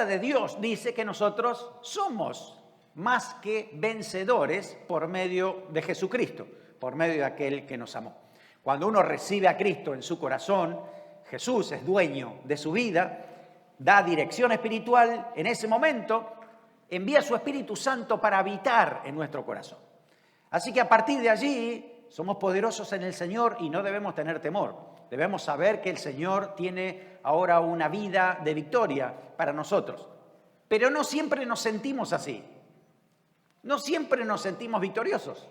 palabra de Dios dice que nosotros somos más que vencedores por medio de Jesucristo, por medio de aquel que nos amó. Cuando uno recibe a Cristo en su corazón, Jesús es dueño de su vida, da dirección espiritual en ese momento, envía su Espíritu Santo para habitar en nuestro corazón. Así que a partir de allí somos poderosos en el Señor y no debemos tener temor. Debemos saber que el Señor tiene ahora una vida de victoria para nosotros. Pero no siempre nos sentimos así. No siempre nos sentimos victoriosos.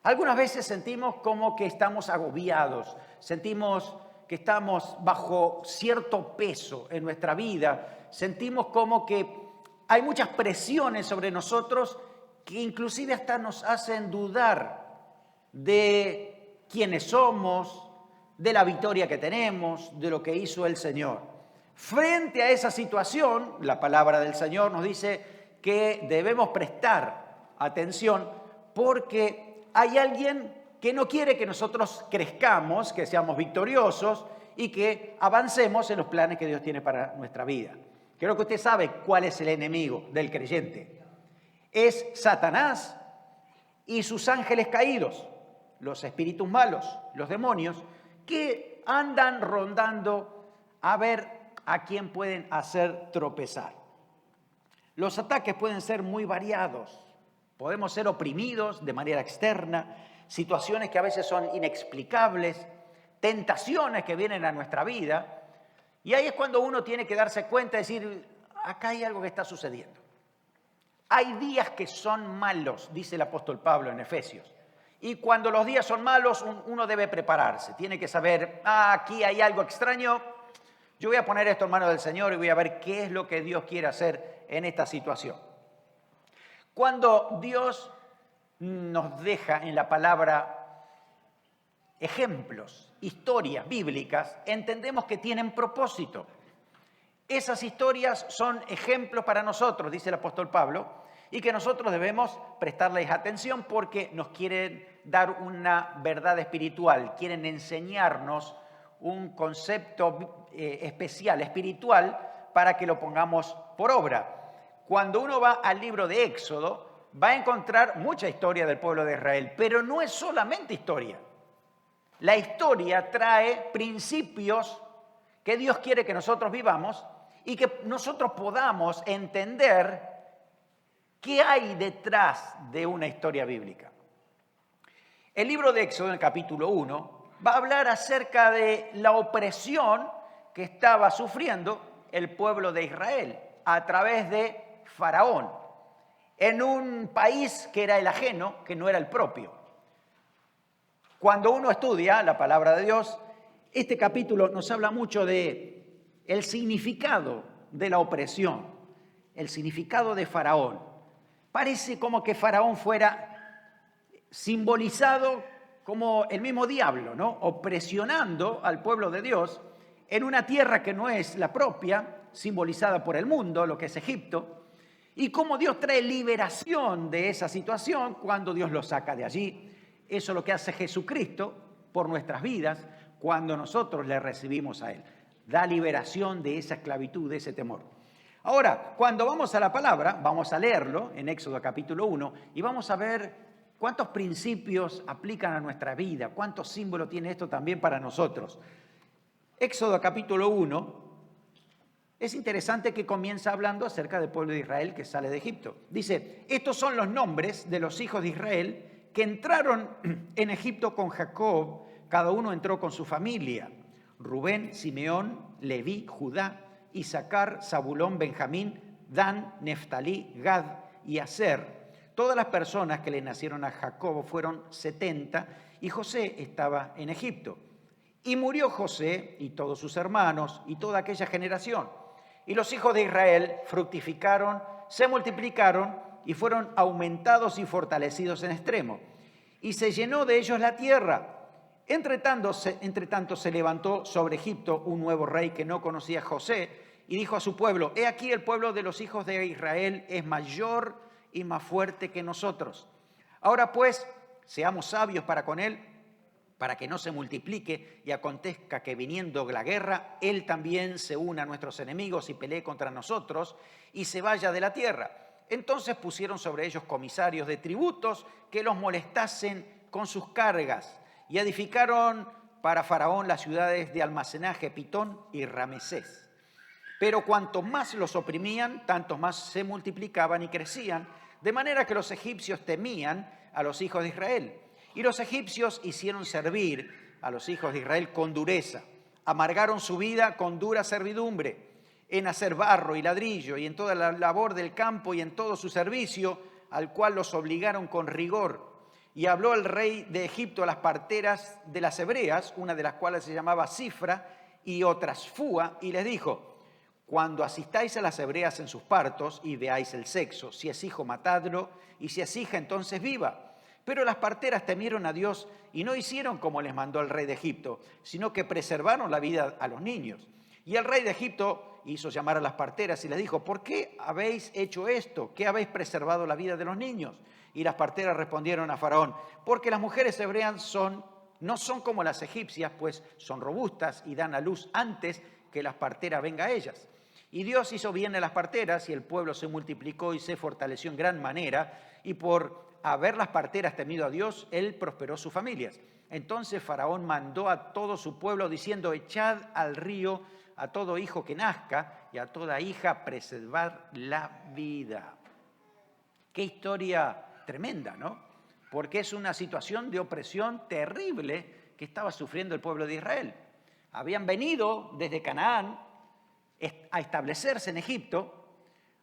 Algunas veces sentimos como que estamos agobiados, sentimos que estamos bajo cierto peso en nuestra vida, sentimos como que hay muchas presiones sobre nosotros que inclusive hasta nos hacen dudar de quiénes somos, de la victoria que tenemos, de lo que hizo el Señor. Frente a esa situación, la palabra del Señor nos dice que debemos prestar atención porque hay alguien que no quiere que nosotros crezcamos, que seamos victoriosos y que avancemos en los planes que Dios tiene para nuestra vida. Creo que usted sabe cuál es el enemigo del creyente. Es Satanás y sus ángeles caídos, los espíritus malos, los demonios, que andan rondando a ver a quién pueden hacer tropezar. Los ataques pueden ser muy variados. Podemos ser oprimidos de manera externa, situaciones que a veces son inexplicables, tentaciones que vienen a nuestra vida. Y ahí es cuando uno tiene que darse cuenta y decir, acá hay algo que está sucediendo. Hay días que son malos, dice el apóstol Pablo en Efesios. Y cuando los días son malos, uno debe prepararse. Tiene que saber, aquí hay algo extraño. Yo voy a poner esto en manos del Señor y voy a ver qué es lo que Dios quiere hacer en esta situación. Cuando Dios nos deja en la palabra ejemplos, historias bíblicas, entendemos que tienen propósito. Esas historias son ejemplos para nosotros, dice el apóstol Pablo, y que nosotros debemos prestarles atención porque nos quieren dar una verdad espiritual, quieren enseñarnos un concepto especial, espiritual, para que lo pongamos por obra. Cuando uno va al libro de Éxodo, va a encontrar mucha historia del pueblo de Israel, pero no es solamente historia. La historia trae principios que Dios quiere que nosotros vivamos y que nosotros podamos entender qué hay detrás de una historia bíblica. El libro de Éxodo, en el capítulo 1, va a hablar acerca de la opresión que estaba sufriendo el pueblo de Israel a través de Faraón, en un país que era el ajeno, que no era el propio. Cuando uno estudia la palabra de Dios, este capítulo nos habla mucho de el significado de la opresión, el significado de Faraón. Parece como que Faraón fuera simbolizado como el mismo diablo, ¿no? Opresionando al pueblo de Dios en una tierra que no es la propia, simbolizada por el mundo, lo que es Egipto, y cómo Dios trae liberación de esa situación cuando Dios lo saca de allí. Eso es lo que hace Jesucristo por nuestras vidas cuando nosotros le recibimos a Él. Da liberación de esa esclavitud, de ese temor. Ahora, cuando vamos a la palabra, vamos a leerlo en Éxodo capítulo 1 y vamos a ver cuántos principios aplican a nuestra vida, cuántos símbolos tiene esto también para nosotros. Éxodo capítulo 1, es interesante que comienza hablando acerca del pueblo de Israel que sale de Egipto. Dice, estos son los nombres de los hijos de Israel que entraron en Egipto con Jacob, cada uno entró con su familia. Rubén, Simeón, Leví, Judá, Isaacar, Zabulón, Benjamín, Dan, Neftalí, Gad y Aser. Todas las personas que le nacieron a Jacob fueron 70 y José estaba en Egipto. Y murió José y todos sus hermanos y toda aquella generación. Y los hijos de Israel fructificaron, se multiplicaron y fueron aumentados y fortalecidos en extremo. Y se llenó de ellos la tierra. Entre tanto se levantó sobre Egipto un nuevo rey que no conocía a José y dijo a su pueblo, he aquí el pueblo de los hijos de Israel es mayor y más fuerte que nosotros. Ahora pues, seamos sabios para con él, para que no se multiplique y acontezca que viniendo la guerra, él también se una a nuestros enemigos y pelee contra nosotros y se vaya de la tierra. Entonces pusieron sobre ellos comisarios de tributos que los molestasen con sus cargas y edificaron para Faraón las ciudades de almacenaje Pitón y Ramesés. Pero cuanto más los oprimían, tanto más se multiplicaban y crecían, de manera que los egipcios temían a los hijos de Israel. Y los egipcios hicieron servir a los hijos de Israel con dureza, amargaron su vida con dura servidumbre, en hacer barro y ladrillo, y en toda la labor del campo y en todo su servicio, al cual los obligaron con rigor. Y habló el rey de Egipto a las parteras de las hebreas, una de las cuales se llamaba Cifra y otras Fúa, y les dijo: cuando asistáis a las hebreas en sus partos y veáis el sexo, si es hijo, matadlo, y si es hija, entonces viva. Pero las parteras temieron a Dios y no hicieron como les mandó el rey de Egipto, sino que preservaron la vida a los niños. Y el rey de Egipto hizo llamar a las parteras y les dijo: ¿por qué habéis hecho esto? ¿Qué habéis preservado la vida de los niños? Y las parteras respondieron a Faraón: porque las mujeres hebreas no son como las egipcias, pues son robustas y dan a luz antes que las parteras venga a ellas. Y Dios hizo bien a las parteras, y el pueblo se multiplicó y se fortaleció en gran manera, y por haber las parteras temido a Dios, él prosperó sus familias. Entonces Faraón mandó a todo su pueblo diciendo: echad al río a todo hijo que nazca, y a toda hija preservad la vida. Qué historia tremenda, ¿no? Porque es una situación de opresión terrible que estaba sufriendo el pueblo de Israel. Habían venido desde Canaán a establecerse en Egipto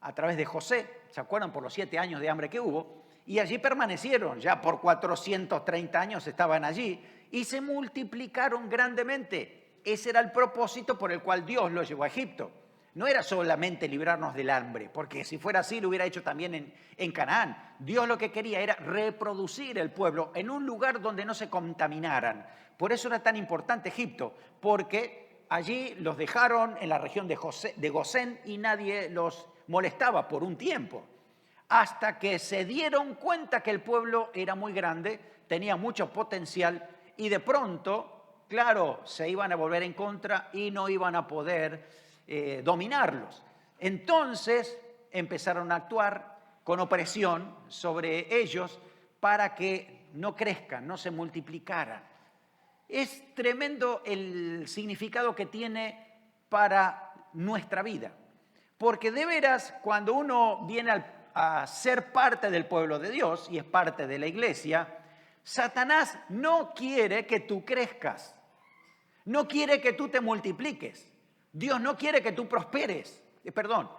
a través de José, ¿se acuerdan? Por los 7 años de hambre que hubo, y allí permanecieron, ya por 430 años estaban allí, y se multiplicaron grandemente. Ese era el propósito por el cual Dios los llevó a Egipto. No era solamente librarnos del hambre, porque si fuera así lo hubiera hecho también en Canaán. Dios lo que quería era reproducir el pueblo en un lugar donde no se contaminaran. Por eso era tan importante Egipto, porque allí los dejaron en la región de Gosén y nadie los molestaba por un tiempo, hasta que se dieron cuenta que el pueblo era muy grande, tenía mucho potencial y de pronto, claro, se iban a volver en contra y no iban a poder dominarlos. Entonces empezaron a actuar con opresión sobre ellos para que no crezcan, no se multiplicaran. Es tremendo el significado que tiene para nuestra vida, porque de veras cuando uno viene a ser parte del pueblo de Dios y es parte de la iglesia, Satanás no quiere que tú crezcas, no quiere que tú te multipliques. Dios no quiere que tú prosperes,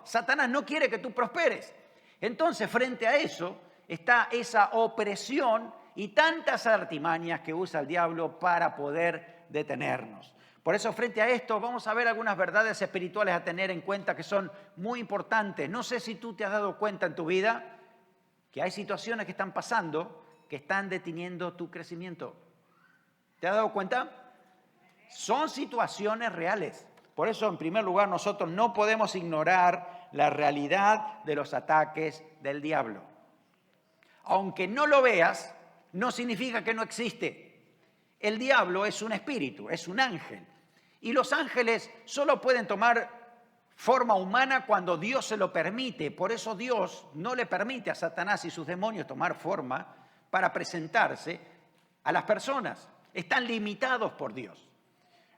Satanás no quiere que tú prosperes. Entonces, frente a eso está esa opresión y tantas artimañas que usa el diablo para poder detenernos. Por eso, frente a esto, vamos a ver algunas verdades espirituales a tener en cuenta que son muy importantes. No sé si tú te has dado cuenta en tu vida que hay situaciones que están pasando que están deteniendo tu crecimiento. ¿Te has dado cuenta? Son situaciones reales. Por eso, en primer lugar, nosotros no podemos ignorar la realidad de los ataques del diablo. Aunque no lo veas, no significa que no existe. El diablo es un espíritu, es un ángel. Y los ángeles solo pueden tomar forma humana cuando Dios se lo permite. Por eso Dios no le permite a Satanás y sus demonios tomar forma para presentarse a las personas. Están limitados por Dios.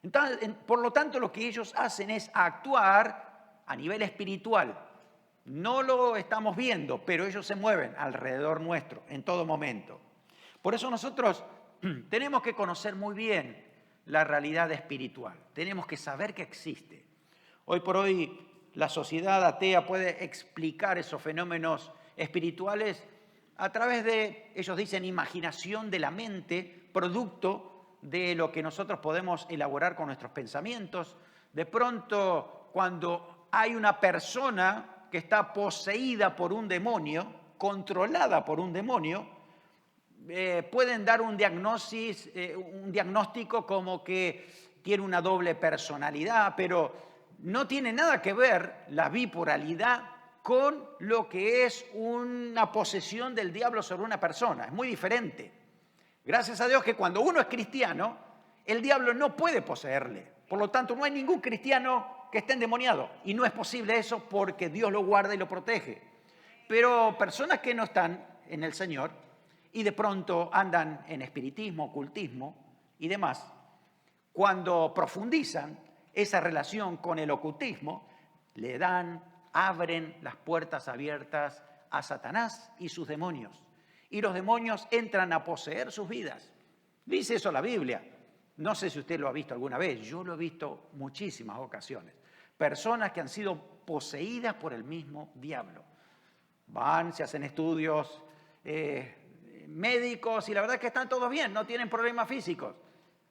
Entonces, por lo tanto, lo que ellos hacen es actuar a nivel espiritual. No lo estamos viendo, pero ellos se mueven alrededor nuestro en todo momento. Por eso nosotros tenemos que conocer muy bien la realidad espiritual. Tenemos que saber que existe. Hoy por hoy la sociedad atea puede explicar esos fenómenos espirituales a través de, ellos dicen, imaginación de la mente, producto de lo que nosotros podemos elaborar con nuestros pensamientos. De pronto, cuando hay una persona que está poseída por un demonio, controlada por un demonio, pueden dar un diagnóstico como que tiene una doble personalidad, pero no tiene nada que ver la bipolaridad con lo que es una posesión del diablo sobre una persona. Es muy diferente. Gracias a Dios que cuando uno es cristiano, el diablo no puede poseerle. Por lo tanto, no hay ningún cristiano que esté endemoniado. Y no es posible eso porque Dios lo guarda y lo protege. Pero personas que no están en el Señor y de pronto andan en espiritismo, ocultismo y demás, cuando profundizan esa relación con el ocultismo, abren las puertas abiertas a Satanás y sus demonios. Y los demonios entran a poseer sus vidas. Dice eso la Biblia. No sé si usted lo ha visto alguna vez, yo lo he visto muchísimas ocasiones. Personas que han sido poseídas por el mismo diablo. Van, se hacen estudios médicos y la verdad es que están todos bien, no tienen problemas físicos.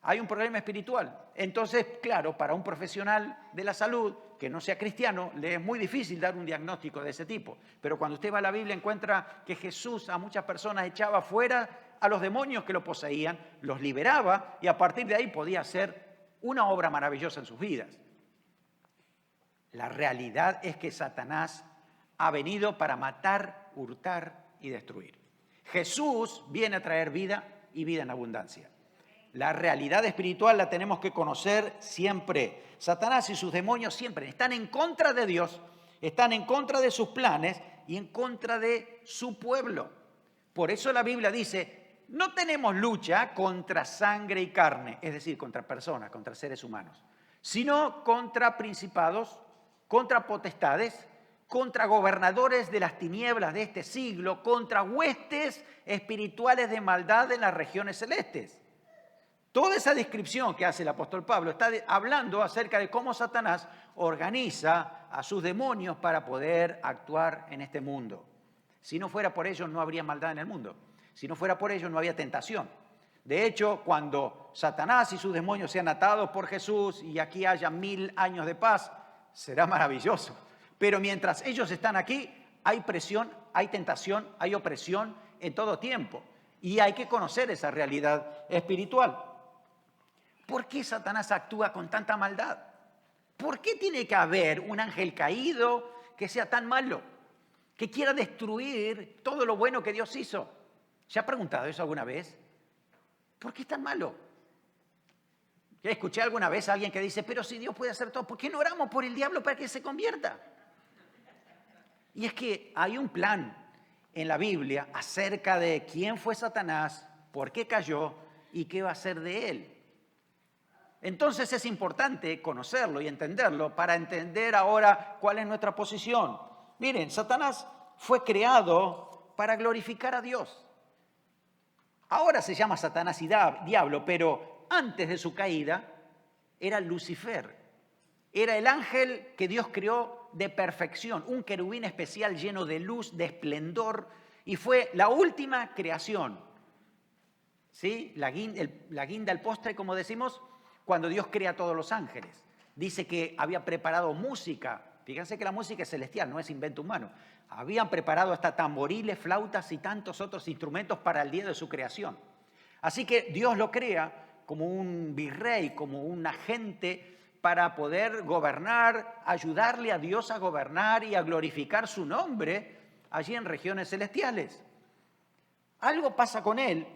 Hay un problema espiritual. Entonces, claro, para un profesional de la salud que no sea cristiano, le es muy difícil dar un diagnóstico de ese tipo. Pero cuando usted va a la Biblia encuentra que Jesús a muchas personas echaba fuera a los demonios que lo poseían, los liberaba y a partir de ahí podía hacer una obra maravillosa en sus vidas. La realidad es que Satanás ha venido para matar, hurtar y destruir. Jesús viene a traer vida y vida en abundancia. La realidad espiritual la tenemos que conocer siempre. Satanás y sus demonios siempre están en contra de Dios, están en contra de sus planes y en contra de su pueblo. Por eso la Biblia dice, no tenemos lucha contra sangre y carne, es decir, contra personas, contra seres humanos, sino contra principados, contra potestades, contra gobernadores de las tinieblas de este siglo, contra huestes espirituales de maldad en las regiones celestes. Toda esa descripción que hace el apóstol Pablo está hablando acerca de cómo Satanás organiza a sus demonios para poder actuar en este mundo. Si no fuera por ellos, no habría maldad en el mundo. Si no fuera por ellos, no había tentación. De hecho, cuando Satanás y sus demonios sean atados por Jesús y aquí haya 1000 años de paz, será maravilloso. Pero mientras ellos están aquí, hay presión, hay tentación, hay opresión en todo tiempo. Y hay que conocer esa realidad espiritual. ¿Por qué Satanás actúa con tanta maldad? ¿Por qué tiene que haber un ángel caído que sea tan malo? Que quiera destruir todo lo bueno que Dios hizo. ¿Se ha preguntado eso alguna vez? ¿Por qué es tan malo? Ya escuché alguna vez a alguien que dice, pero si Dios puede hacer todo, ¿por qué no oramos por el diablo para que se convierta? Y es que hay un plan en la Biblia acerca de quién fue Satanás, por qué cayó y qué va a hacer de él. Entonces es importante conocerlo y entenderlo para entender ahora cuál es nuestra posición. Miren, Satanás fue creado para glorificar a Dios. Ahora se llama Satanás y diablo, pero antes de su caída era Lucifer. Era el ángel que Dios creó de perfección, un querubín especial lleno de luz, de esplendor, y fue la última creación. ¿Sí? La guinda al postre, como decimos, cuando Dios crea a todos los ángeles. Dice que había preparado música. Fíjense que la música es celestial, no es invento humano. Habían preparado hasta tamboriles, flautas y tantos otros instrumentos para el día de su creación. Así que Dios lo crea como un virrey, como un agente para poder gobernar, ayudarle a Dios a gobernar y a glorificar su nombre allí en regiones celestiales. Algo pasa con él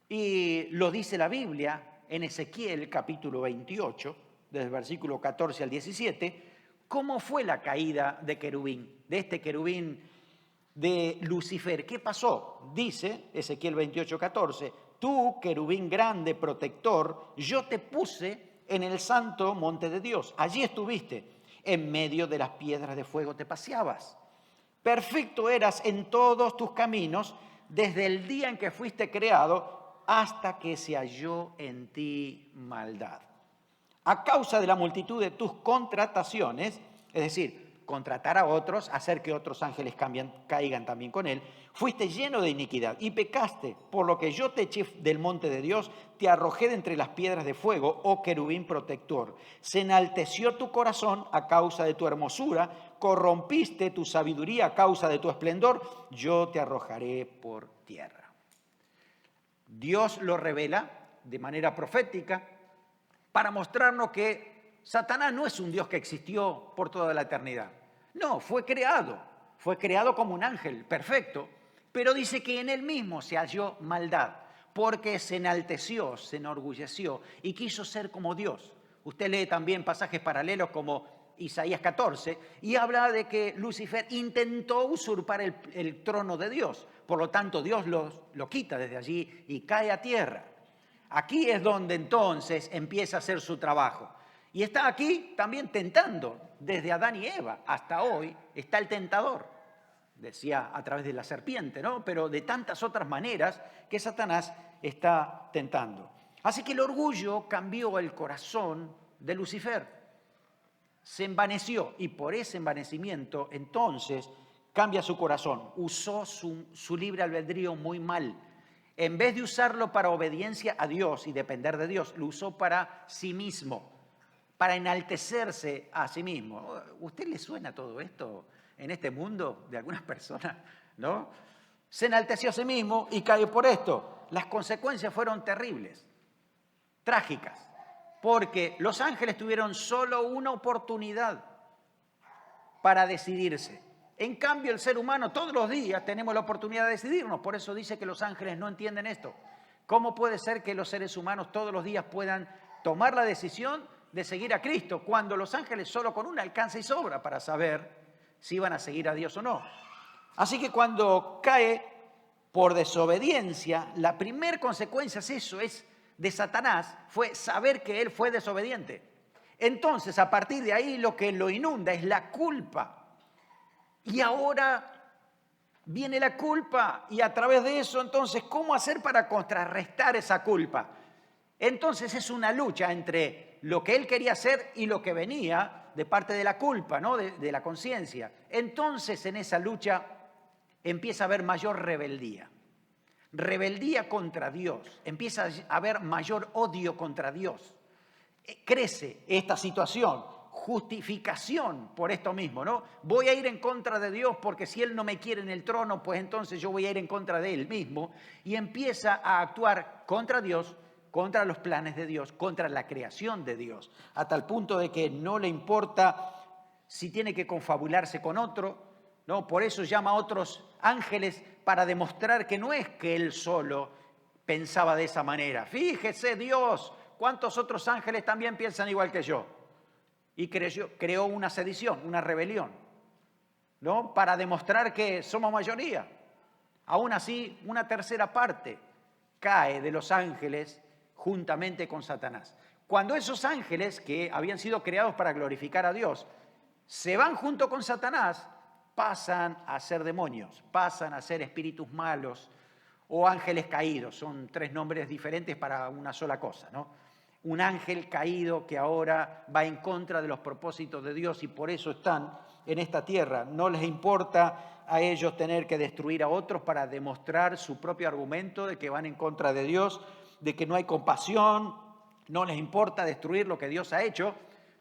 y lo dice la Biblia en Ezequiel capítulo 28, desde el versículo 14 al 17, cómo fue la caída de querubín, de este querubín de Lucifer. ¿Qué pasó? Dice Ezequiel 28, 14, tú, querubín grande, protector, yo te puse en el santo monte de Dios. Allí estuviste, en medio de las piedras de fuego te paseabas. Perfecto eras en todos tus caminos, desde el día en que fuiste creado, hasta que se halló en ti maldad. A causa de la multitud de tus contrataciones, es decir, contratar a otros, hacer que otros ángeles caigan también con él, fuiste lleno de iniquidad y pecaste, por lo que yo te eché del monte de Dios, te arrojé de entre las piedras de fuego, oh querubín protector. Se enalteció tu corazón a causa de tu hermosura, corrompiste tu sabiduría a causa de tu esplendor, yo te arrojaré por tierra. Dios lo revela de manera profética para mostrarnos que Satanás no es un Dios que existió por toda la eternidad. No, fue creado como un ángel perfecto, pero dice que en él mismo se halló maldad. porque se enalteció, se enorgulleció y quiso ser como Dios. Usted lee también pasajes paralelos como Isaías 14 y habla de que Lucifer intentó usurpar el trono de Dios. Por lo tanto, Dios lo quita desde allí y cae a tierra. Aquí es donde entonces empieza a hacer su trabajo. Y está aquí también tentando, desde Adán y Eva hasta hoy está el tentador. Decía a través de la serpiente, ¿no? Pero de tantas otras maneras que Satanás está tentando. Así que el orgullo cambió el corazón de Lucifer. Se envaneció y por ese envanecimiento entonces cambia su corazón. Usó su libre albedrío muy mal. En vez de usarlo para obediencia a Dios y depender de Dios, lo usó para sí mismo, para enaltecerse a sí mismo. ¿Usted le suena todo esto en este mundo de algunas personas? ¿No? Se enalteció a sí mismo y cayó por esto. Las consecuencias fueron terribles, trágicas, porque los ángeles tuvieron solo una oportunidad para decidirse. En cambio, el ser humano todos los días tenemos la oportunidad de decidirnos. Por eso dice que los ángeles no entienden esto. ¿Cómo puede ser que los seres humanos todos los días puedan tomar la decisión de seguir a Cristo cuando los ángeles solo con una alcanza y sobra para saber si iban a seguir a Dios o no? Así que cuando cae por desobediencia, la primera consecuencia de Satanás fue saber que él fue desobediente. Entonces, a partir de ahí, lo que lo inunda es la culpa. Y ahora viene la culpa y a través de eso, entonces, ¿cómo hacer para contrarrestar esa culpa? Entonces es una lucha entre lo que él quería hacer y lo que venía de parte de la culpa, ¿no? de la conciencia. Entonces, en esa lucha empieza a haber mayor rebeldía. Rebeldía contra Dios. Empieza a haber mayor odio contra Dios. Crece esta situación. Justificación por esto mismo, ¿no? Voy a ir en contra de Dios porque si Él no me quiere en el trono, pues entonces yo voy a ir en contra de Él mismo. Y empieza a actuar contra Dios, contra los planes de Dios, contra la creación de Dios, a tal punto de que no le importa si tiene que confabularse con otro, ¿no? Por eso llama a otros ángeles para demostrar que no es que Él solo pensaba de esa manera. Fíjese Dios, ¿cuántos otros ángeles también piensan igual que yo? Y creó una sedición, una rebelión, ¿no? Para demostrar que somos mayoría. Aún así, una tercera parte cae de los ángeles juntamente con Satanás. Cuando esos ángeles, que habían sido creados para glorificar a Dios, se van junto con Satanás, pasan a ser demonios, pasan a ser espíritus malos o ángeles caídos. Son tres nombres diferentes para una sola cosa, ¿no? Un ángel caído que ahora va en contra de los propósitos de Dios y por eso están en esta tierra. No les importa a ellos tener que destruir a otros para demostrar su propio argumento de que van en contra de Dios, de que no hay compasión. No les importa destruir lo que Dios ha hecho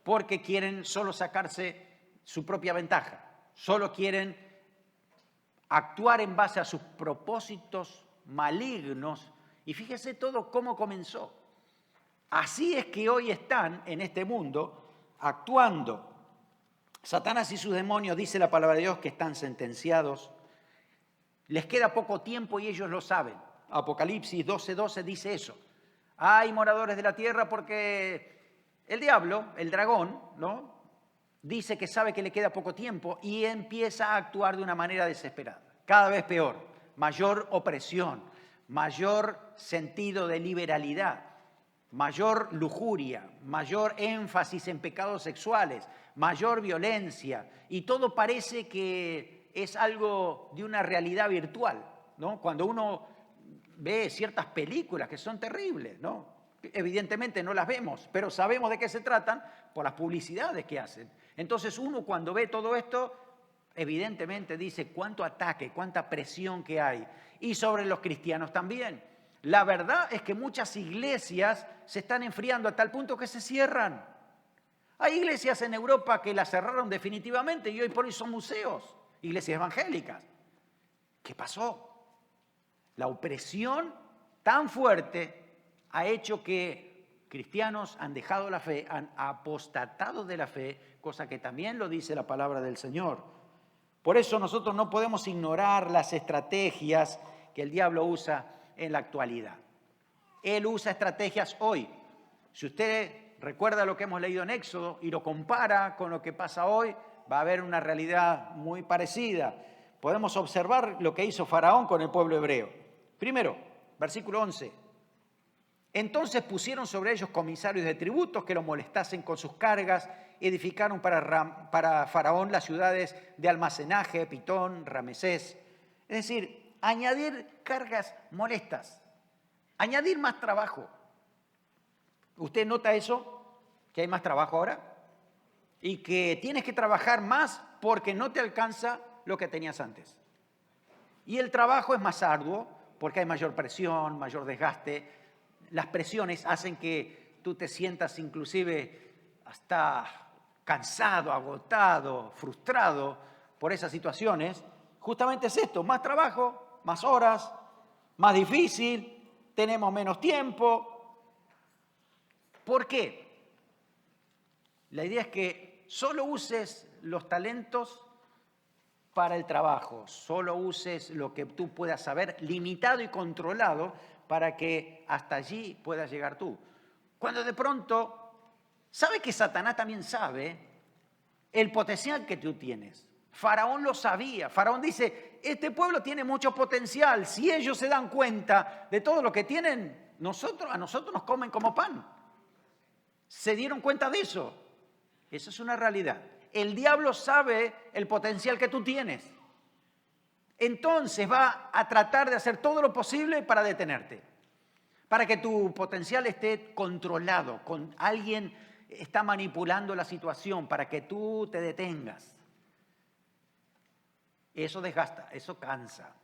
porque quieren solo sacarse su propia ventaja. Solo quieren actuar en base a sus propósitos malignos. Y fíjese todo cómo comenzó. Así es que hoy están en este mundo actuando. Satanás y sus demonios, dice la palabra de Dios, que están sentenciados. Les queda poco tiempo y ellos lo saben. Apocalipsis 12:12 dice eso. Hay moradores de la tierra porque el diablo, el dragón, ¿no? Dice que sabe que le queda poco tiempo y empieza a actuar de una manera desesperada. Cada vez peor, mayor opresión, mayor sentido de liberalidad, mayor lujuria, mayor énfasis en pecados sexuales, mayor violencia, y todo parece que es algo de una realidad virtual, ¿no? Cuando uno ve ciertas películas que son terribles, ¿no? Evidentemente no las vemos, pero sabemos de qué se tratan por las publicidades que hacen. Entonces uno cuando ve todo esto, evidentemente dice cuánto ataque, cuánta presión que hay, y sobre los cristianos también. La verdad es que muchas iglesias se están enfriando a tal punto que se cierran. Hay iglesias en Europa que las cerraron definitivamente y hoy por hoy son museos, iglesias evangélicas. ¿Qué pasó? La opresión tan fuerte ha hecho que cristianos han dejado la fe, han apostatado de la fe, cosa que también lo dice la palabra del Señor. Por eso nosotros no podemos ignorar las estrategias que el diablo usa en la actualidad. Él usa estrategias hoy. Si usted recuerda lo que hemos leído en Éxodo y lo compara con lo que pasa hoy, va a haber una realidad muy parecida. Podemos observar lo que hizo Faraón con el pueblo hebreo. Primero, versículo 11. Entonces pusieron sobre ellos comisarios de tributos que lo molestasen con sus cargas, edificaron para Faraón las ciudades de almacenaje, Pitón, Ramesés. Es decir, añadir cargas molestas, añadir más trabajo. ¿Usted nota eso? ¿Que hay más trabajo ahora? Y que tienes que trabajar más porque no te alcanza lo que tenías antes. Y el trabajo es más arduo porque hay mayor presión, mayor desgaste. Las presiones hacen que tú te sientas inclusive hasta cansado, agotado, frustrado por esas situaciones. Justamente es esto, más trabajo, más horas, más difícil, tenemos menos tiempo. ¿Por qué? La idea es que solo uses los talentos para el trabajo, solo uses lo que tú puedas saber, limitado y controlado, para que hasta allí puedas llegar tú. Cuando de pronto, ¿sabe que Satanás también sabe el potencial que tú tienes? Faraón lo sabía. Faraón dice, este pueblo tiene mucho potencial. Si ellos se dan cuenta de todo lo que tienen, a nosotros nos comen como pan. ¿Se dieron cuenta de eso? Eso es una realidad. El diablo sabe el potencial que tú tienes. Entonces va a tratar de hacer todo lo posible para detenerte, para que tu potencial esté controlado, alguien está manipulando la situación para que tú te detengas. Eso desgasta, eso cansa.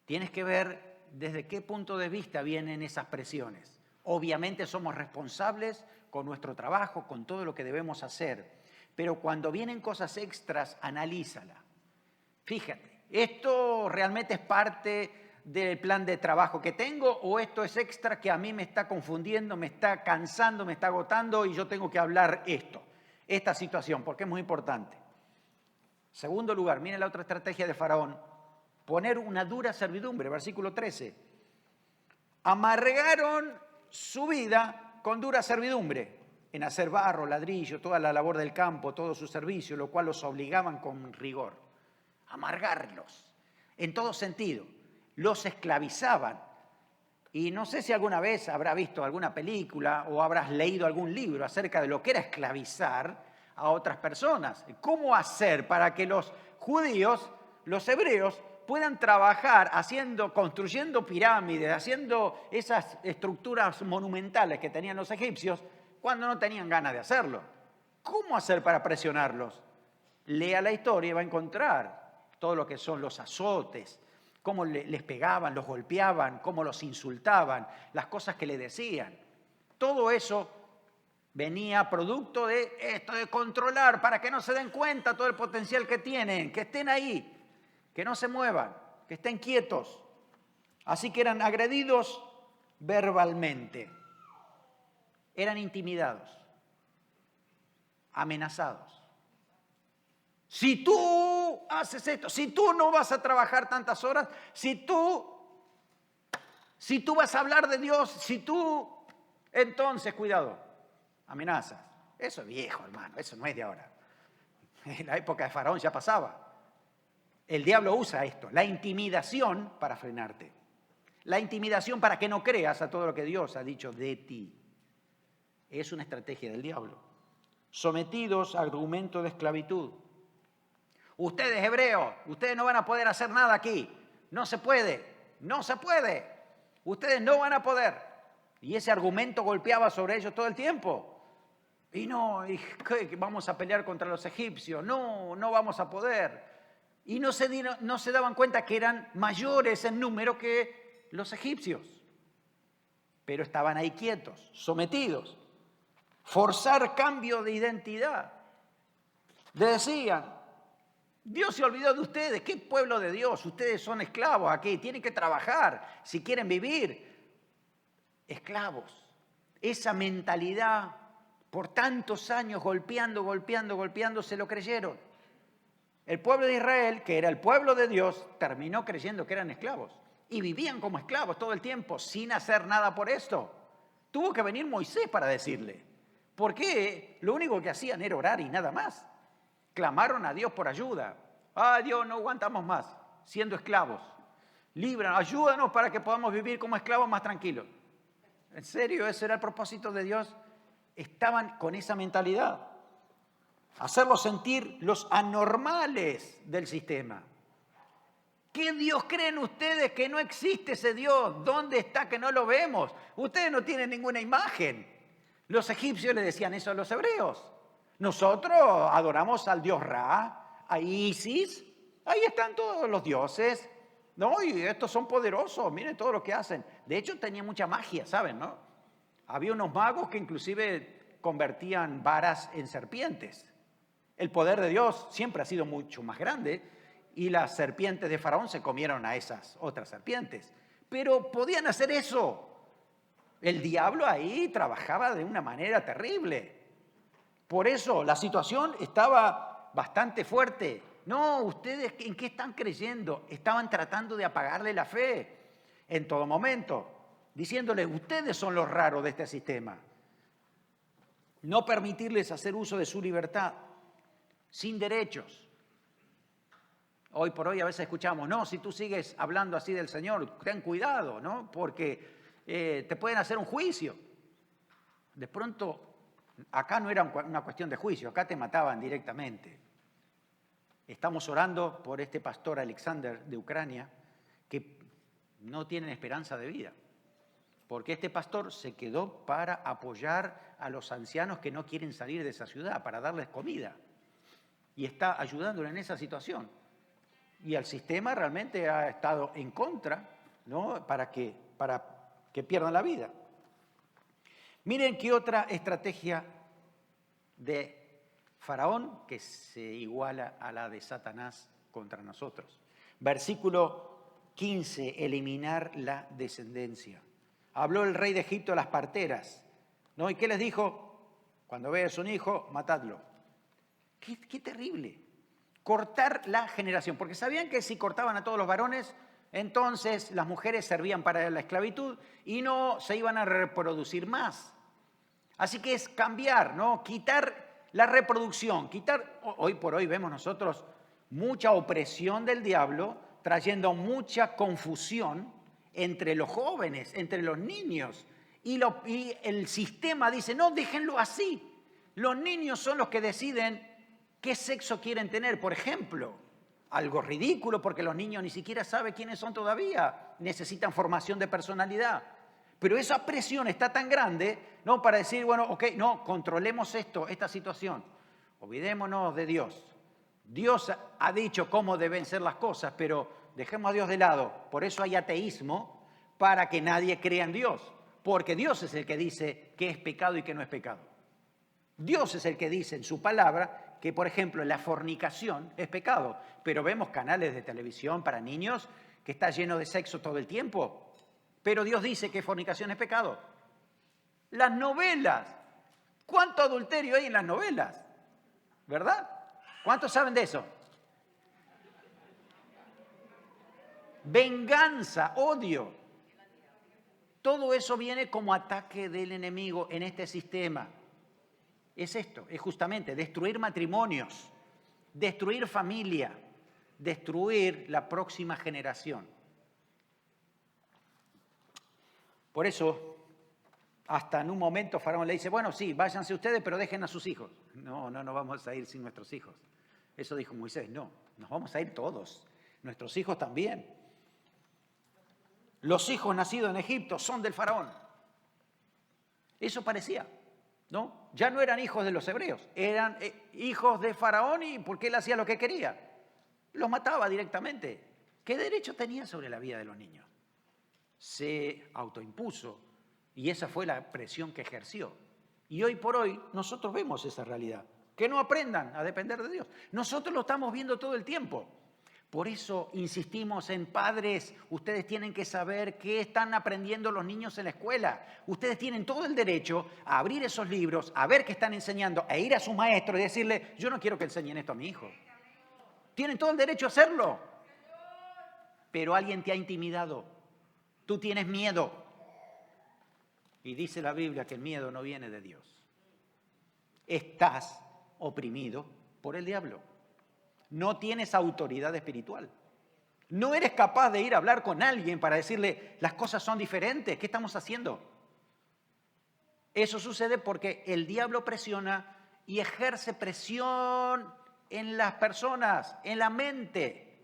Tienes que ver desde qué punto de vista vienen esas presiones. Obviamente somos responsables con nuestro trabajo, con todo lo que debemos hacer, pero cuando vienen cosas extras, analízala. Fíjate, ¿esto realmente es parte del plan de trabajo que tengo o esto es extra que a mí me está confundiendo, me está cansando, me está agotando y yo tengo que hablar esta situación, porque es muy importante? Segundo lugar, miren la otra estrategia de Faraón, poner una dura servidumbre, versículo 13. Amargaron su vida con dura servidumbre, en hacer barro, ladrillo, toda la labor del campo, todo su servicio, lo cual los obligaban con rigor. Amargarlos, en todo sentido, los esclavizaban. Y no sé si alguna vez habrás visto alguna película o habrás leído algún libro acerca de lo que era esclavizar a otras personas. ¿Cómo hacer para que los judíos, los hebreos, puedan trabajar construyendo pirámides, haciendo esas estructuras monumentales que tenían los egipcios cuando no tenían ganas de hacerlo? ¿Cómo hacer para presionarlos? Lea la historia y va a encontrar todo lo que son los azotes, cómo les pegaban, los golpeaban, cómo los insultaban, las cosas que le decían. Todo eso venía producto de esto, de controlar, para que no se den cuenta todo el potencial que tienen, que estén ahí, que no se muevan, que estén quietos. Así que eran agredidos verbalmente, eran intimidados, amenazados. Si tú haces esto, si tú no vas a trabajar tantas horas, si tú vas a hablar de Dios, entonces cuidado, amenazas. Eso es viejo, hermano, eso no es de ahora. En la época de Faraón ya pasaba. El diablo usa esto, la intimidación para frenarte. La intimidación para que no creas a todo lo que Dios ha dicho de ti. Es una estrategia del diablo. Sometidos al argumento de esclavitud. Ustedes hebreos, ustedes no van a poder hacer nada aquí. No se puede, no se puede. Ustedes no van a poder. Y ese argumento golpeaba sobre ellos todo el tiempo. Y ¿qué? Vamos a pelear contra los egipcios. No vamos a poder. Y no se daban cuenta que eran mayores en número que los egipcios. Pero estaban ahí quietos, sometidos. Forzar cambio de identidad. Decían, Dios se olvidó de ustedes. ¿Qué pueblo de Dios? Ustedes son esclavos aquí. Tienen que trabajar si quieren vivir. Esclavos. Esa mentalidad por tantos años golpeando, se lo creyeron. El pueblo de Israel, que era el pueblo de Dios, terminó creyendo que eran esclavos. y vivían como esclavos todo el tiempo sin hacer nada por esto. Tuvo que venir Moisés para decirle, ¿por qué? Lo único que hacían era orar y nada más. Clamaron a Dios por ayuda. Dios, no aguantamos más siendo esclavos. Líbranos, ayúdanos para que podamos vivir como esclavos más tranquilos. ¿En serio? ¿Ese era el propósito de Dios? Estaban con esa mentalidad. Hacerlos sentir los anormales del sistema. ¿Qué Dios creen ustedes que no existe ese Dios? ¿Dónde está que no lo vemos? Ustedes no tienen ninguna imagen. Los egipcios le decían eso a los hebreos. Nosotros adoramos al dios Ra, a Isis. Ahí están todos los dioses. No, y estos son poderosos. Miren todo lo que hacen. De hecho, tenía mucha magia, ¿saben? ¿No? Había unos magos que inclusive convertían varas en serpientes. El poder de Dios siempre ha sido mucho más grande. Y las serpientes de Faraón se comieron a esas otras serpientes. Pero podían hacer eso. El diablo ahí trabajaba de una manera terrible. Por eso la situación estaba bastante fuerte. No, ¿ustedes en qué están creyendo? Estaban tratando de apagarle la fe en todo momento, diciéndole, ustedes son los raros de este sistema. No permitirles hacer uso de su libertad, sin derechos. Hoy por hoy a veces escuchamos, no, si tú sigues hablando así del Señor, ten cuidado, ¿no? Porque te pueden hacer un juicio. De pronto, acá no era una cuestión de juicio, acá te mataban directamente. Estamos orando por este pastor Alexander de Ucrania, que no tienen esperanza de vida. Porque este pastor se quedó para apoyar a los ancianos que no quieren salir de esa ciudad, para darles comida. Y está ayudándoles en esa situación. Y el sistema realmente ha estado en contra, ¿no? para que pierdan la vida. Miren qué otra estrategia de Faraón que se iguala a la de Satanás contra nosotros. Versículo 15, eliminar la descendencia. Habló el rey de Egipto a las parteras, ¿no? ¿Y qué les dijo? Cuando veas un hijo, matadlo. ¡Qué terrible! Cortar la generación, porque sabían que si cortaban a todos los varones, entonces las mujeres servían para la esclavitud y no se iban a reproducir más. Así que es cambiar, ¿no? Quitar la reproducción, hoy por hoy vemos nosotros mucha opresión del diablo, trayendo mucha confusión entre los jóvenes, entre los niños. Y el sistema dice, no, déjenlo así. Los niños son los que deciden qué sexo quieren tener, por ejemplo. Algo ridículo porque los niños ni siquiera saben quiénes son todavía. Necesitan formación de personalidad. Pero esa presión está tan grande, ¿no? Para decir, bueno, ok, no, controlemos esta situación. Olvidémonos de Dios. Dios ha dicho cómo deben ser las cosas, pero dejemos a Dios de lado. Por eso hay ateísmo, para que nadie crea en Dios. Porque Dios es el que dice qué es pecado y qué no es pecado. Dios es el que dice en su palabra que, por ejemplo, la fornicación es pecado. Pero vemos canales de televisión para niños que está lleno de sexo todo el tiempo. Pero Dios dice que fornicación es pecado. Las novelas. ¿Cuánto adulterio hay en las novelas? ¿Verdad? ¿Cuántos saben de eso? Venganza, odio. Todo eso viene como ataque del enemigo en este sistema. Es esto, es justamente destruir matrimonios, destruir familia, destruir la próxima generación. Por eso, hasta en un momento Faraón le dice, bueno, sí, váyanse ustedes, pero dejen a sus hijos. No vamos a ir sin nuestros hijos. Eso dijo Moisés, no, nos vamos a ir todos, nuestros hijos también. Los hijos nacidos en Egipto son del Faraón. Eso parecía, ¿no? Ya no eran hijos de los hebreos, eran hijos de Faraón y porque él hacía lo que quería. Los mataba directamente. ¿Qué derecho tenía sobre la vida de los niños? Se autoimpuso y esa fue la presión que ejerció. Y hoy por hoy nosotros vemos esa realidad. Que no aprendan a depender de Dios. Nosotros lo estamos viendo todo el tiempo. Por eso insistimos en padres, ustedes tienen que saber qué están aprendiendo los niños en la escuela. Ustedes tienen todo el derecho a abrir esos libros, a ver qué están enseñando, a ir a su maestro y decirle, yo no quiero que enseñen esto a mi hijo. Tienen todo el derecho a hacerlo. Pero alguien te ha intimidado. Tú tienes miedo. Y dice la Biblia que el miedo no viene de Dios. Estás oprimido por el diablo. No tienes autoridad espiritual. No eres capaz de ir a hablar con alguien para decirle, las cosas son diferentes, ¿qué estamos haciendo? Eso sucede porque el diablo presiona y ejerce presión en las personas, en la mente.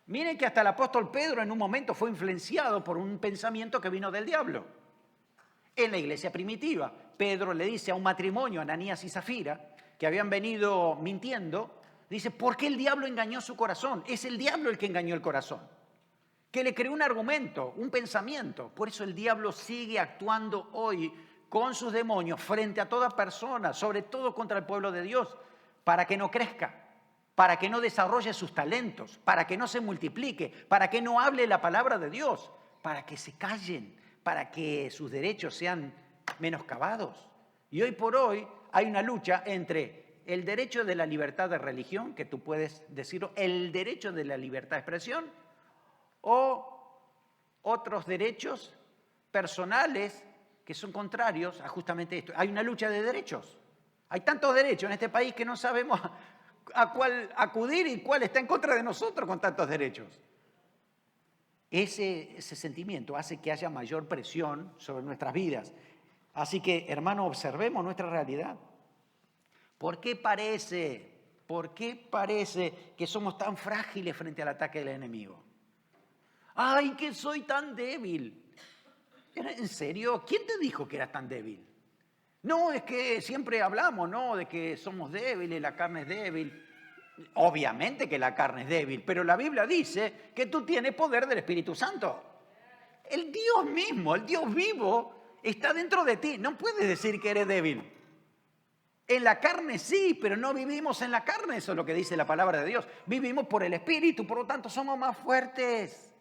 Miren que hasta el apóstol Pedro en un momento fue influenciado por un pensamiento que vino del diablo. En la iglesia primitiva, Pedro le dice a un matrimonio, Ananías y Zafira, que habían venido mintiendo, dice, ¿por qué el diablo engañó su corazón? Es el diablo el que engañó el corazón, que le creó un argumento, un pensamiento. Por eso el diablo sigue actuando hoy con sus demonios frente a toda persona, sobre todo contra el pueblo de Dios, para que no crezca, para que no desarrolle sus talentos, para que no se multiplique, para que no hable la palabra de Dios, para que se callen, para que sus derechos sean menoscabados. Y hoy por hoy hay una lucha entre el derecho de la libertad de religión, que tú puedes decirlo, el derecho de la libertad de expresión, o otros derechos personales que son contrarios a justamente esto. Hay una lucha de derechos. Hay tantos derechos en este país que no sabemos a cuál acudir y cuál está en contra de nosotros con tantos derechos. Ese sentimiento hace que haya mayor presión sobre nuestras vidas. Así que, hermano, observemos nuestra realidad. ¿Por qué parece que somos tan frágiles frente al ataque del enemigo? ¡Ay, que soy tan débil! ¿En serio? ¿Quién te dijo que eras tan débil? No, es que siempre hablamos, ¿no?, de que somos débiles, la carne es débil. Obviamente que la carne es débil, pero la Biblia dice que tú tienes poder del Espíritu Santo. El Dios mismo, el Dios vivo, está dentro de ti. No puedes decir que eres débil. En la carne sí, pero no vivimos en la carne, eso es lo que dice la palabra de Dios. Vivimos por el Espíritu, por lo tanto somos más fuertes.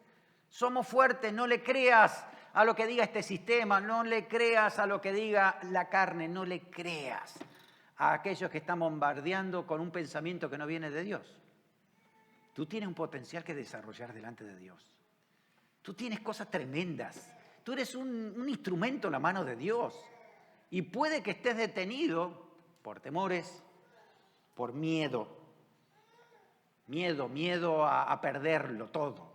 Somos fuertes, no le creas a lo que diga este sistema, no le creas a lo que diga la carne, no le creas a aquellos que están bombardeando con un pensamiento que no viene de Dios. Tú tienes un potencial que desarrollar delante de Dios. Tú tienes cosas tremendas. Tú eres un instrumento en la mano de Dios. Y puede que estés detenido por temores, por miedo. Miedo a perderlo todo.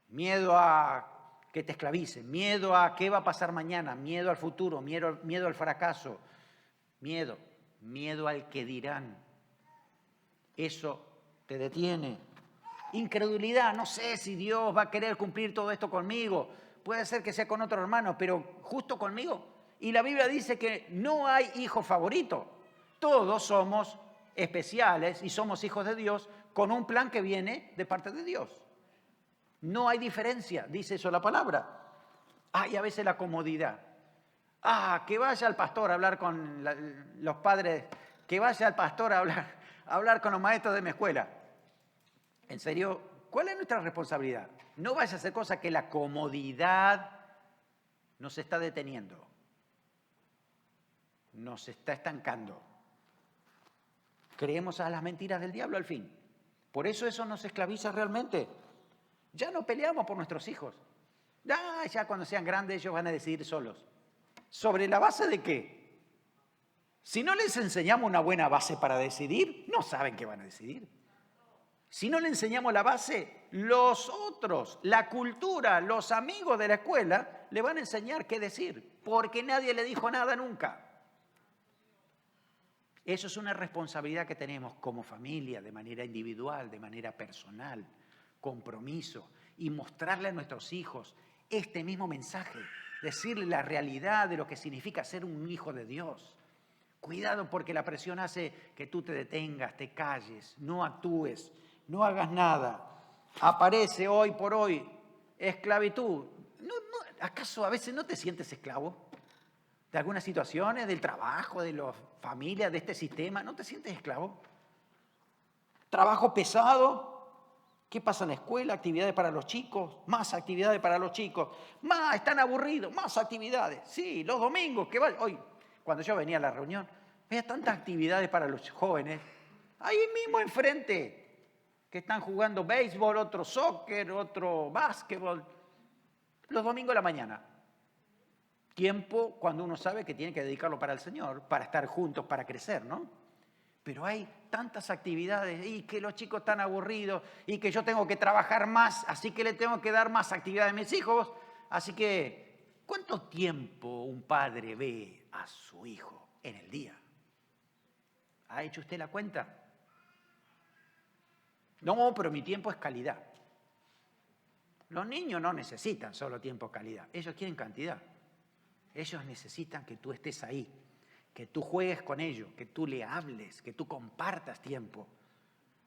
Miedo a que te esclavicen. Miedo a qué va a pasar mañana. Miedo al futuro. Miedo al fracaso. Miedo al que dirán. Eso te detiene. Incredulidad, no sé si Dios va a querer cumplir todo esto conmigo. Puede ser que sea con otro hermano, pero justo conmigo. Y la Biblia dice que no hay hijo favorito. Todos somos especiales y somos hijos de Dios con un plan que viene de parte de Dios. No hay diferencia, dice eso la palabra. Y a veces la comodidad. Que vaya al pastor a hablar con los padres, que vaya al pastor a hablar con los maestros de mi escuela. En serio, ¿cuál es nuestra responsabilidad? No vaya a hacer cosas que la comodidad nos está deteniendo, nos está estancando. Creemos a las mentiras del diablo al fin. Por eso nos esclaviza realmente. Ya no peleamos por nuestros hijos. Ya cuando sean grandes ellos van a decidir solos. ¿Sobre la base de qué? Si no les enseñamos una buena base para decidir, no saben qué van a decidir. Si no le enseñamos la base, los otros, la cultura, los amigos de la escuela, le van a enseñar qué decir, porque nadie le dijo nada nunca. Eso es una responsabilidad que tenemos como familia, de manera individual, de manera personal, compromiso, y mostrarle a nuestros hijos este mismo mensaje, decirle la realidad de lo que significa ser un hijo de Dios. Cuidado, porque la presión hace que tú te detengas, te calles, no actúes, no hagas nada. Aparece hoy por hoy esclavitud. ¿Acaso a veces no te sientes esclavo de algunas situaciones, del trabajo, de la familia, de este sistema? ¿No te sientes esclavo? Trabajo pesado. ¿Qué pasa en la escuela? Actividades para los chicos, más actividades para los chicos. Están aburridos, más actividades. Sí, los domingos que hoy, cuando yo venía a la reunión, veía tantas actividades para los jóvenes. Ahí mismo enfrente, que están jugando béisbol, otro soccer, otro básquetbol. Los domingos a la mañana. Tiempo cuando uno sabe que tiene que dedicarlo para el Señor, para estar juntos, para crecer, ¿no? Pero hay tantas actividades y que los chicos están aburridos y que yo tengo que trabajar más, así que le tengo que dar más actividad a mis hijos. Así que, ¿cuánto tiempo un padre ve a su hijo en el día? ¿Ha hecho usted la cuenta? No, pero mi tiempo es calidad. Los niños no necesitan solo tiempo calidad, ellos quieren cantidad. Ellos necesitan que tú estés ahí, que tú juegues con ellos, que tú le hables, que tú compartas tiempo.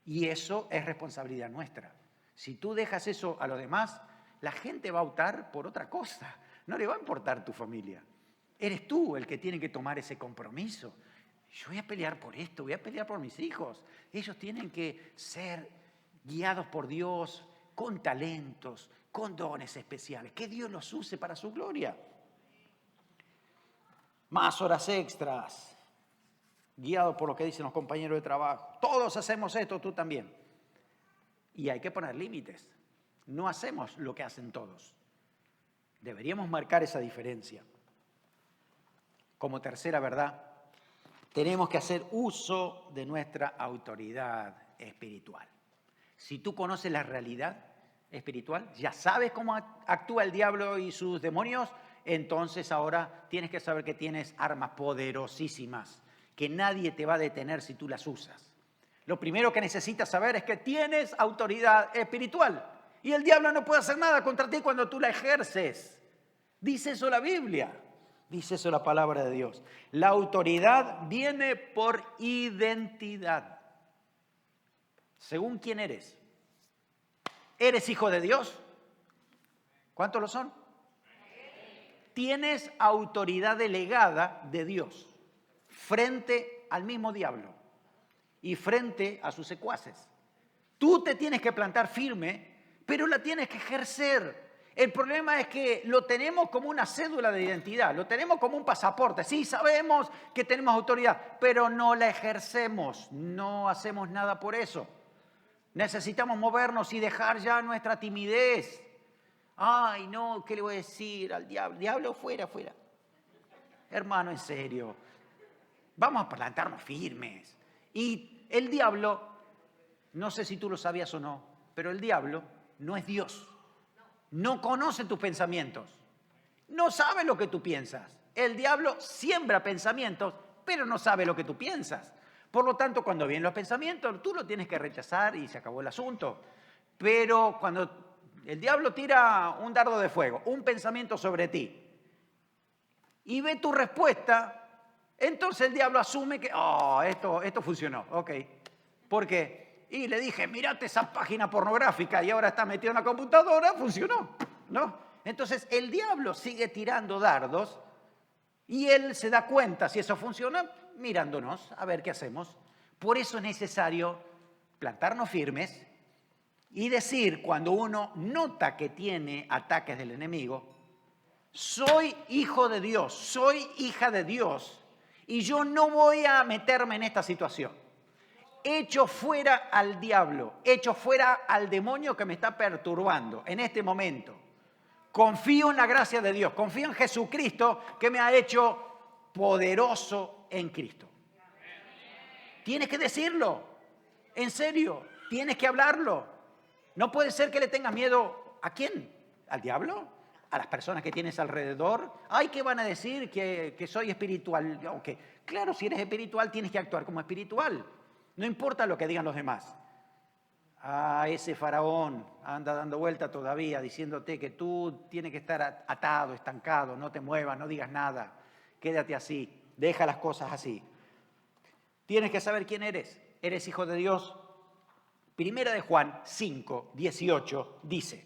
Y eso es responsabilidad nuestra. Si tú dejas eso a los demás, la gente va a optar por otra cosa. No le va a importar tu familia. Eres tú el que tiene que tomar ese compromiso. Yo voy a pelear por esto, voy a pelear por mis hijos. Ellos tienen que ser guiados por Dios, con talentos, con dones especiales. Que Dios los use para su gloria. Más horas extras, guiados por lo que dicen los compañeros de trabajo. Todos hacemos esto, tú también. Y hay que poner límites. No hacemos lo que hacen todos. Deberíamos marcar esa diferencia. Como tercera verdad, tenemos que hacer uso de nuestra autoridad espiritual. Si tú conoces la realidad espiritual, ya sabes cómo actúa el diablo y sus demonios, entonces ahora tienes que saber que tienes armas poderosísimas, que nadie te va a detener si tú las usas. Lo primero que necesitas saber es que tienes autoridad espiritual y el diablo no puede hacer nada contra ti cuando tú la ejerces. Dice eso la Biblia, dice eso la palabra de Dios. La autoridad viene por identidad. Según quién eres. ¿Eres hijo de Dios? ¿Cuántos lo son? Tienes autoridad delegada de Dios frente al mismo diablo y frente a sus secuaces. Tú te tienes que plantar firme, pero la tienes que ejercer. El problema es que lo tenemos como una cédula de identidad, lo tenemos como un pasaporte. Sí, sabemos que tenemos autoridad, pero no la ejercemos, no hacemos nada por eso. Necesitamos movernos y dejar ya nuestra timidez. Ay, no, ¿qué le voy a decir al diablo? Diablo, fuera, fuera. Hermano, en serio, vamos a plantarnos firmes. Y el diablo, no sé si tú lo sabías o no, pero el diablo no es Dios. No conoce tus pensamientos. No sabe lo que tú piensas. El diablo siembra pensamientos, pero no sabe lo que tú piensas. Por lo tanto, cuando vienen los pensamientos, tú lo tienes que rechazar y se acabó el asunto. Pero cuando el diablo tira un dardo de fuego, un pensamiento sobre ti, y ve tu respuesta, entonces el diablo asume que, esto funcionó, ok. ¿Por qué? Y le dije, mírate esa página pornográfica y ahora está metido en la computadora, funcionó, ¿no? Entonces el diablo sigue tirando dardos y él se da cuenta si eso funciona mirándonos a ver qué hacemos. Por eso es necesario plantarnos firmes y decir, cuando uno nota que tiene ataques del enemigo, soy hijo de Dios, soy hija de Dios y yo no voy a meterme en esta situación. Echo fuera al diablo, echo fuera al demonio que me está perturbando en este momento. Confío en la gracia de Dios, confío en Jesucristo que me ha hecho poderoso en Cristo. Tienes que decirlo, en serio, tienes que hablarlo. No puede ser que le tengas miedo, ¿a quién? ¿Al diablo? ¿A las personas que tienes alrededor? Ay, ¿qué van a decir? Que soy espiritual. Okay. Claro, si eres espiritual tienes que actuar como espiritual. No importa lo que digan los demás. Ese faraón anda dando vuelta todavía diciéndote que tú tienes que estar atado, estancado, no te muevas, no digas nada. Quédate así, deja las cosas así. Tienes que saber quién eres. Eres hijo de Dios. Primera de Juan 5, 18 dice,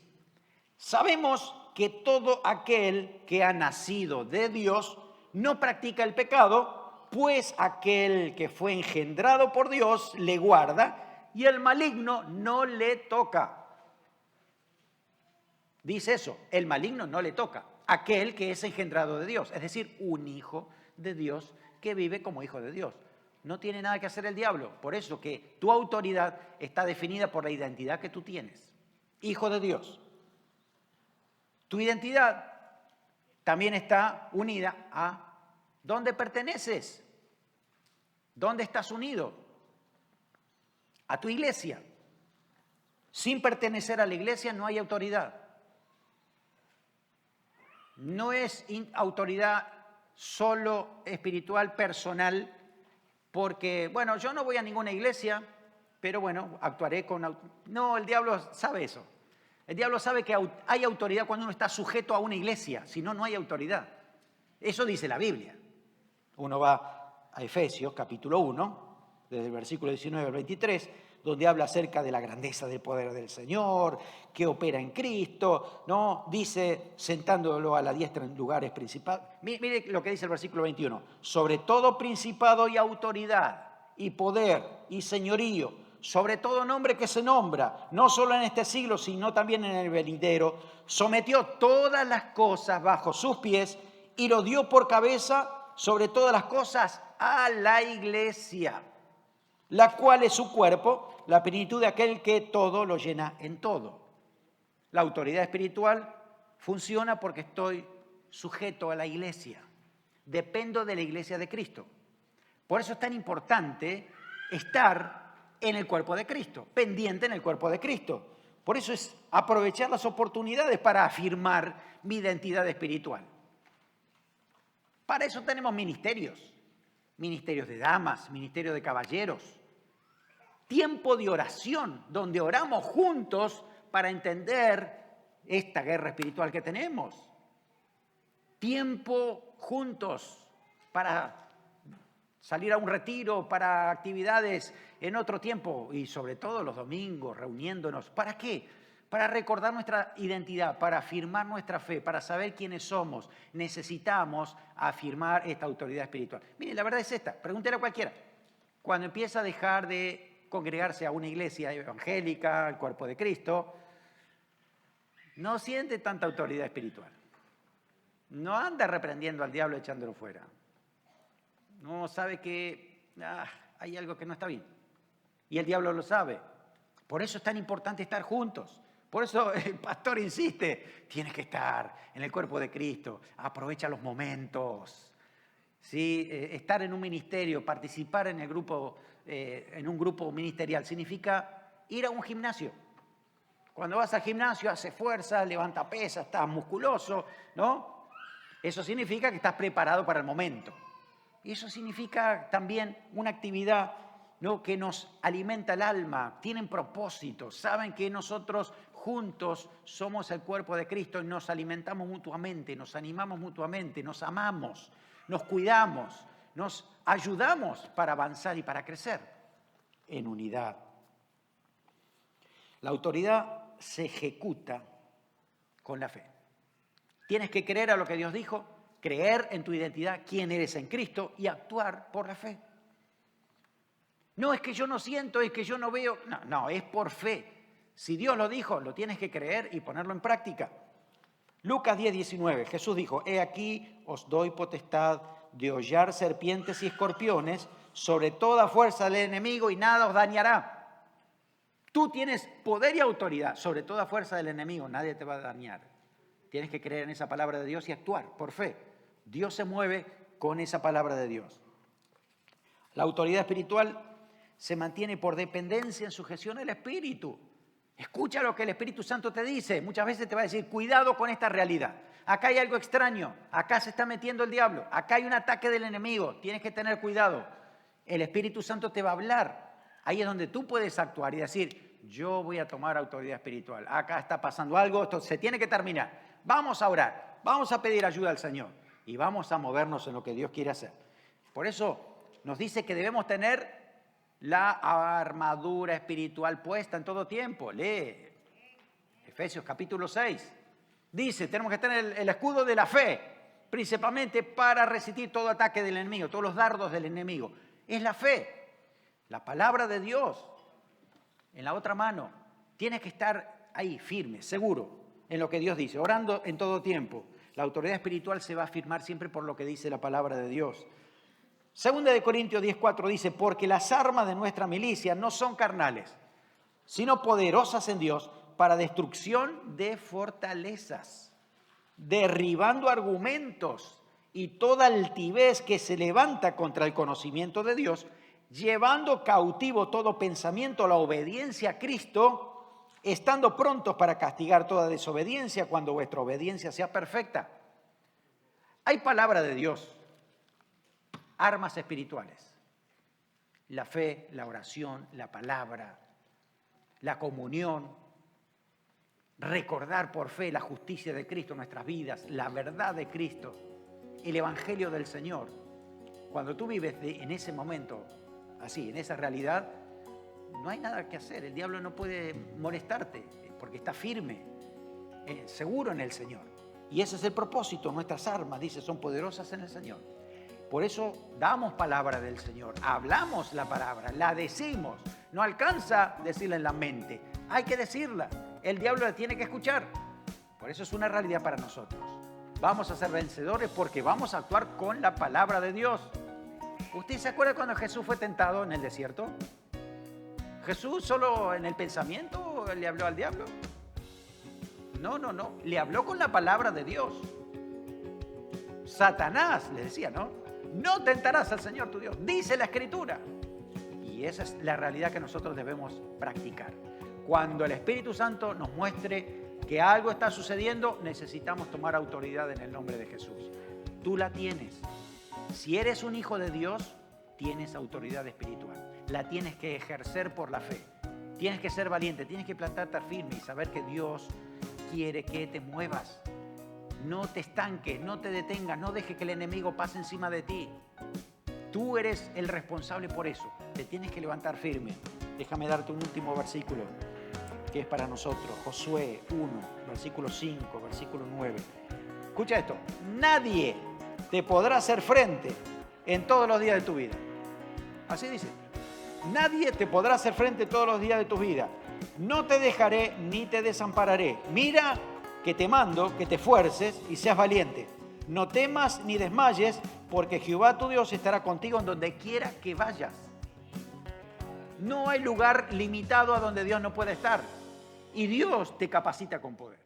sabemos que todo aquel que ha nacido de Dios no practica el pecado, pues aquel que fue engendrado por Dios le guarda y el maligno no le toca. Dice eso, el maligno no le toca. Aquel que es engendrado de Dios, es decir, un hijo de Dios que vive como hijo de Dios. No tiene nada que hacer el diablo. Por eso que tu autoridad está definida por la identidad que tú tienes. Hijo de Dios. Tu identidad también está unida a dónde perteneces, dónde estás unido, a tu iglesia. Sin pertenecer a la iglesia no hay autoridad. No es autoridad solo espiritual, personal, porque, bueno, yo no voy a ninguna iglesia, pero bueno, actuaré con... No, el diablo sabe eso. El diablo sabe que hay autoridad cuando uno está sujeto a una iglesia, si no, no hay autoridad. Eso dice la Biblia. Uno va a Efesios, capítulo 1, desde el versículo 19 al 23, donde habla acerca de la grandeza del poder del Señor, que opera en Cristo, ¿no? Dice, sentándolo a la diestra en lugares principales. Mire lo que dice el versículo 21. Sobre todo principado y autoridad, y poder, y señorío, sobre todo nombre que se nombra, no solo en este siglo, sino también en el venidero, sometió todas las cosas bajo sus pies y lo dio por cabeza sobre todas las cosas a la iglesia, la cual es su cuerpo, la plenitud de aquel que todo lo llena en todo. La autoridad espiritual funciona porque estoy sujeto a la iglesia. Dependo de la iglesia de Cristo. Por eso es tan importante estar en el cuerpo de Cristo, pendiente en el cuerpo de Cristo. Por eso es aprovechar las oportunidades para afirmar mi identidad espiritual. Para eso tenemos ministerios de damas, ministerios de caballeros, tiempo de oración, donde oramos juntos para entender esta guerra espiritual que tenemos. Tiempo juntos para salir a un retiro, para actividades en otro tiempo y sobre todo los domingos, reuniéndonos. ¿Para qué? Para recordar nuestra identidad, para afirmar nuestra fe, para saber quiénes somos. Necesitamos afirmar esta autoridad espiritual. Mire, la verdad es esta, pregúntele a cualquiera. Cuando empieza a dejar de congregarse a una iglesia evangélica, al cuerpo de Cristo, no siente tanta autoridad espiritual. No anda reprendiendo al diablo echándolo fuera. No sabe que hay algo que no está bien. Y el diablo lo sabe. Por eso es tan importante estar juntos. Por eso el pastor insiste, tienes que estar en el cuerpo de Cristo. Aprovecha los momentos. ¿Sí? Estar en un ministerio, participar en en un grupo ministerial, significa ir a un gimnasio. Cuando vas al gimnasio, haces fuerza, levanta pesas, estás musculoso, ¿no? Eso significa que estás preparado para el momento. Y eso significa también una actividad, ¿no?, que nos alimenta el alma, tienen propósito, saben que nosotros juntos somos el cuerpo de Cristo y nos alimentamos mutuamente, nos animamos mutuamente, nos amamos, nos cuidamos, nos ayudamos para avanzar y para crecer en unidad. La autoridad se ejecuta con la fe. Tienes que creer a lo que Dios dijo, creer en tu identidad, quién eres en Cristo y actuar por la fe. No es que yo no siento, es que yo no veo. No, es por fe. Si Dios lo dijo, lo tienes que creer y ponerlo en práctica. Lucas 10:19, Jesús dijo, he aquí os doy potestad de hollar serpientes y escorpiones sobre toda fuerza del enemigo y nada os dañará. Tú tienes poder y autoridad sobre toda fuerza del enemigo, nadie te va a dañar. Tienes que creer en esa palabra de Dios y actuar por fe. Dios se mueve con esa palabra de Dios. La autoridad espiritual se mantiene por dependencia en sujeción al Espíritu. Escucha lo que el Espíritu Santo te dice. Muchas veces te va a decir, cuidado con esta realidad. Acá hay algo extraño. Acá se está metiendo el diablo. Acá hay un ataque del enemigo. Tienes que tener cuidado. El Espíritu Santo te va a hablar. Ahí es donde tú puedes actuar y decir, yo voy a tomar autoridad espiritual. Acá está pasando algo, esto se tiene que terminar. Vamos a orar, vamos a pedir ayuda al Señor y vamos a movernos en lo que Dios quiere hacer. Por eso nos dice que debemos tener la armadura espiritual puesta en todo tiempo. Lee Efesios capítulo 6. Dice, tenemos que tener el escudo de la fe, principalmente para resistir todo ataque del enemigo, todos los dardos del enemigo. Es la fe. La palabra de Dios en la otra mano. Tienes que estar ahí firme, seguro en lo que Dios dice, orando en todo tiempo. La autoridad espiritual se va a afirmar siempre por lo que dice la palabra de Dios. Segunda de Corintios 10:4 dice, porque las armas de nuestra milicia no son carnales, sino poderosas en Dios para destrucción de fortalezas. derribando argumentos y toda altivez que se levanta contra el conocimiento de Dios, llevando cautivo todo pensamiento a la obediencia a Cristo, estando prontos para castigar toda desobediencia cuando vuestra obediencia sea perfecta. Hay palabra de Dios, armas espirituales, la fe, la oración, la palabra, la comunión, recordar por fe la justicia de Cristo en nuestras vidas, la verdad de Cristo, el Evangelio del Señor. Cuando tú vives en ese momento, así, en esa realidad, no hay nada que hacer. El diablo no puede molestarte porque está firme, seguro en el Señor. Y ese es el propósito. Nuestras armas, dice, son poderosas en el Señor. Por eso damos palabra del Señor, hablamos la palabra, la decimos. No alcanza decirla en la mente, hay que decirla. El diablo la tiene que escuchar. Por eso es una realidad para nosotros. Vamos a ser vencedores porque vamos a actuar con la palabra de Dios. ¿Usted se acuerda cuando Jesús fue tentado en el desierto? ¿Jesús solo en el pensamiento le habló al diablo? No. Le habló con la palabra de Dios. Satanás le decía, ¿no? No tentarás al Señor tu Dios, dice la Escritura. Y esa es la realidad que nosotros debemos practicar. Cuando el Espíritu Santo nos muestre que algo está sucediendo, necesitamos tomar autoridad en el nombre de Jesús. Tú la tienes. Si eres un hijo de Dios, tienes autoridad espiritual. La tienes que ejercer por la fe. Tienes que ser valiente, tienes que plantarte firme y saber que Dios quiere que te muevas. No te estanques, no te detengas, no dejes que el enemigo pase encima de ti. Tú eres el responsable por eso. Te tienes que levantar firme. Déjame darte un último versículo que es para nosotros. Josué 1, versículo 5, versículo 9. Escucha esto. Nadie te podrá hacer frente en todos los días de tu vida. Así dice. Nadie te podrá hacer frente todos los días de tu vida. No te dejaré ni te desampararé. Mira que te mando, que te esfuerces y seas valiente. No temas ni desmayes, porque Jehová tu Dios estará contigo en donde quiera que vayas. No hay lugar limitado a donde Dios no puede estar. Y Dios te capacita con poder.